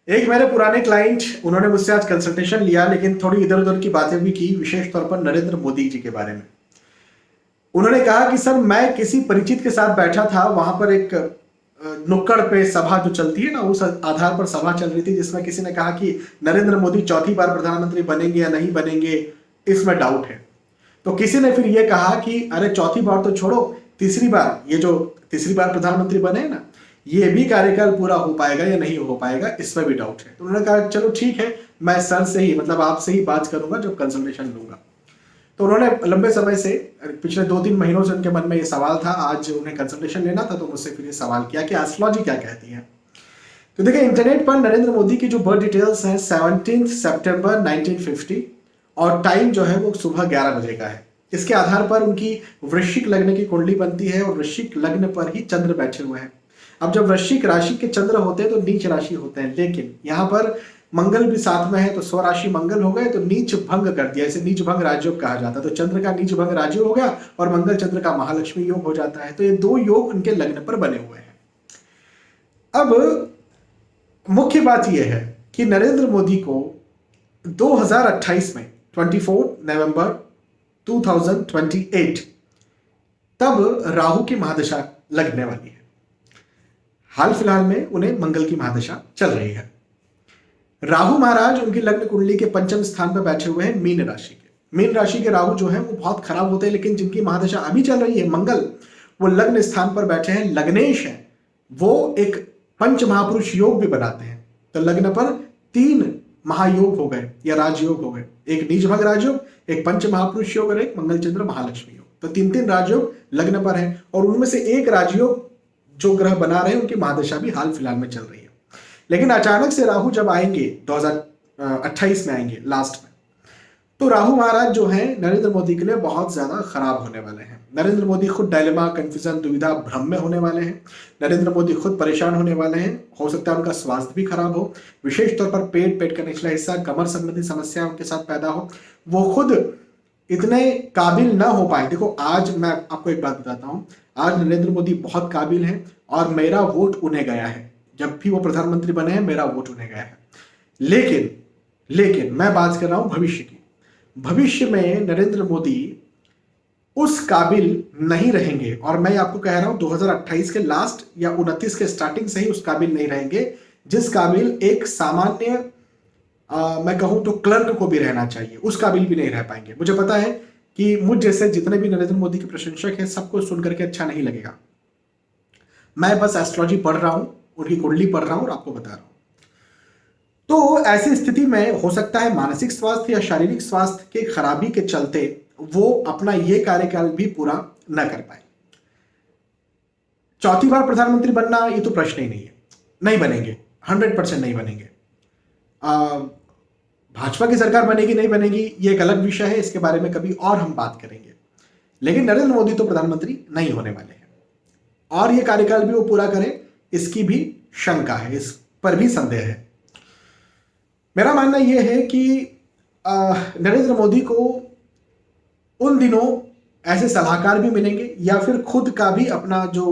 एक मेरे पुराने क्लाइंट, उन्होंने मुझसे आज कंसल्टेशन लिया, लेकिन थोड़ी इधर उधर की बातें भी की, विशेष तौर पर नरेंद्र मोदी जी के बारे में। उन्होंने कहा कि सर, मैं किसी परिचित के साथ बैठा था, वहां पर एक नुक्कड़ पे सभा जो चलती है ना, उस आधार पर सभा चल रही थी, जिसमें किसी ने कहा कि नरेंद्र मोदी चौथी बार प्रधानमंत्री बनेंगे या नहीं बनेंगे, इसमें डाउट है। तो किसी ने फिर ये कहा कि अरे चौथी बार तो छोड़ो, तीसरी बार, ये जो तीसरी बार प्रधानमंत्री बने हैं ना, ये भी कार्यकाल पूरा हो पाएगा या नहीं हो पाएगा, इसमें भी डाउट है। तो उन्होंने कहा चलो ठीक है, मैं सर से ही, मतलब आपसे ही बात करूंगा जब कंसल्टेशन लूंगा। तो उन्होंने लंबे समय से, पिछले 2-3 महीनों से उनके मन में ये सवाल था, आज उन्हें कंसल्टेशन लेना था, तो मुझसे फिर ये सवाल किया कि एस्ट्रोलॉजी क्या कहती है। तो देखिए, इंटरनेट पर नरेंद्र मोदी की जो बर्थ डिटेल्स हैं 17 सितंबर 1950, और टाइम जो है वो सुबह 11 बजे का है। इसके आधार पर उनकी वृश्चिक लग्न की कुंडली बनती है, और वृश्चिक लग्न पर ही चंद्र बैठे हुए हैं। अब जब वृश्चिक राशि के चंद्र होते हैं तो नीच राशि होते हैं, लेकिन यहाँ पर मंगल भी साथ में है, तो स्वराशि मंगल हो गए, तो नीच भंग कर दिया, इसे नीच भंग राजयोग कहा जाता है। तो चंद्र का नीच भंग राजयोग हो गया, और मंगल चंद्र का महालक्ष्मी योग हो जाता है। तो ये दो योग उनके लग्न पर बने हुए हैं। अब मुख्य बात यह है कि नरेंद्र मोदी को 2028 में 24 नवंबर 2028 तब राहु की महादशा लगने वाली है। हाल फिलहाल में उन्हें मंगल की महादशा चल रही है। राहु महाराज उनकी लग्न कुंडली के पंचम स्थान पर बैठे हुए हैं, मीन राशि के। मीन राशि के राहु जो है वो बहुत खराब होते हैं, लेकिन जिनकी महादशा अभी चल रही है मंगल, वो लग्न स्थान पर बैठे हैं, लग्नेश है, वो एक पंच महापुरुष योग भी बनाते हैं। तो लग्न पर 3 महायोग हो गए या राजयोग हो गए, एक नीच भंग राजयोग, एक पंच महापुरुष योग और एक मंगल चंद्र महालक्ष्मी योग। तो 3-3 राजयोग लग्न पर है, और उनमें से एक राजयोग जो ग्रह बना रहे हैं उनकी महादशा भी हाल फिलहाल में चल रही है। लेकिन अचानक से राहु जब आएंगे 2028 में आएंगे लास्ट में, तो राहु महाराज जो हैं नरेंद्र मोदी के लिए बहुत ज्यादा खराब होने वाले हैं। नरेंद्र मोदी खुद डायलेमा, कंफ्यूजन, दुविधा, भ्रम में होने वाले हैं। नरेंद्र मोदी खुद परेशान होने वाले हैं। हो सकता है उनका स्वास्थ्य भी खराब हो, विशेष तौर पर पेट का निचला हिस्सा, कमर संबंधी समस्या उनके साथ पैदा हो, वो खुद इतने काबिल ना हो पाए। देखो, आज मैं आपको एक बात बताता हूं, आज नरेंद्र मोदी बहुत काबिल हैं, और मेरा वोट उन्हें गया है। जब भी वो प्रधानमंत्री बने हैं, मेरा वोट उन्हें गया है। लेकिन मैं बात कर रहा हूं भविष्य की। भविष्य में नरेंद्र मोदी उस काबिल नहीं रहेंगे, और मैं आपको कह रहा हूं 2028 के लास्ट या 29 के स्टार्टिंग से ही उस काबिल नहीं रहेंगे, जिस काबिल एक सामान्य मैं कहूं तो क्लर्क को भी रहना चाहिए, उस काबिल भी नहीं रह पाएंगे। मुझे पता है कि मुझ जैसे जितने भी नरेंद्र मोदी के प्रशंसक हैं, सबको सुनकर के अच्छा नहीं लगेगा। मैं बस एस्ट्रोलॉजी पढ़ रहा हूं, उनकी कुंडली पढ़ रहा हूं और आपको बता रहा हूं। तो ऐसी स्थिति में हो सकता है मानसिक स्वास्थ्य या शारीरिक स्वास्थ्य के खराबी के चलते वो अपना ये कार्यकाल भी पूरा न कर पाए। चौथी बार प्रधानमंत्री बनना ये तो प्रश्न ही नहीं है, नहीं बनेंगे, 100% नहीं बनेंगे। भाजपा की सरकार बनेगी नहीं बनेगी ये एक अलग विषय है, इसके बारे में कभी और हम बात करेंगे। लेकिन नरेंद्र मोदी तो प्रधानमंत्री नहीं होने वाले हैं, और ये कार्यकाल भी वो पूरा करें, इसकी भी शंका है, इस पर भी संदेह है। मेरा मानना यह है कि नरेंद्र मोदी को उन दिनों ऐसे सलाहकार भी मिलेंगे, या फिर खुद का भी अपना जो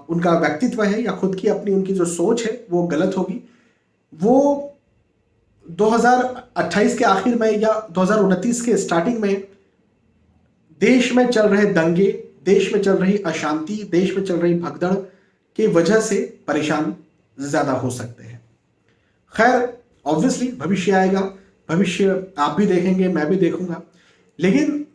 उनका व्यक्तित्व है या खुद की अपनी उनकी जो सोच है वो गलत होगी। वो 2028 के आखिर में या 2029 के स्टार्टिंग में देश में चल रहे दंगे, देश में चल रही अशांति, देश में चल रही भगदड़ की वजह से परेशान ज्यादा हो सकते हैं। खैर, ऑब्वियसली भविष्य आएगा, भविष्य आप भी देखेंगे, मैं भी देखूंगा। लेकिन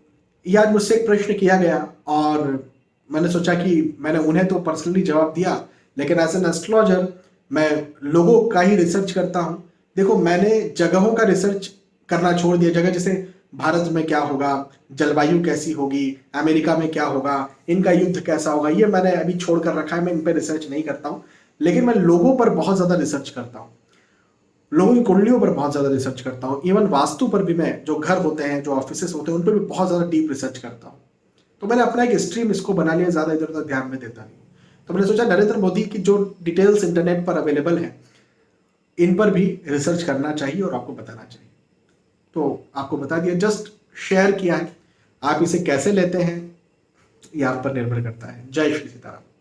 ये आज मुझसे एक प्रश्न किया गया, और मैंने सोचा कि मैंने उन्हें तो पर्सनली जवाब दिया, लेकिन एज एन एस्ट्रोलॉजर मैं लोगों का ही रिसर्च करता हूं। देखो, मैंने जगहों का रिसर्च करना छोड़ दिया। जगह जैसे भारत में क्या होगा, जलवायु कैसी होगी, अमेरिका में क्या होगा, इनका युद्ध कैसा होगा, ये मैंने अभी छोड़ कर रखा है। मैं इन पर रिसर्च नहीं करता हूँ, लेकिन मैं लोगों पर बहुत ज्यादा रिसर्च करता हूँ, लोगों की कुंडलियों पर बहुत ज्यादा रिसर्च करता हूँ। इवन वास्तु पर भी, मैं जो घर होते हैं, जो ऑफिसेस होते हैं, उन पर भी बहुत ज्यादा डीप रिसर्च करता हूँ। तो मैंने अपना एक स्ट्रीम इसको बना लिया, ज्यादा इधर उधर ध्यान में देता नहीं। तो मैंने सोचा नरेंद्र मोदी की जो डिटेल्स इंटरनेट पर अवेलेबल है, इन पर भी रिसर्च करना चाहिए और आपको बताना चाहिए। तो आपको बता दिया, जस्ट शेयर किया है। आप इसे कैसे लेते हैं ये आप पर निर्भर करता है। जय श्री सीताराम।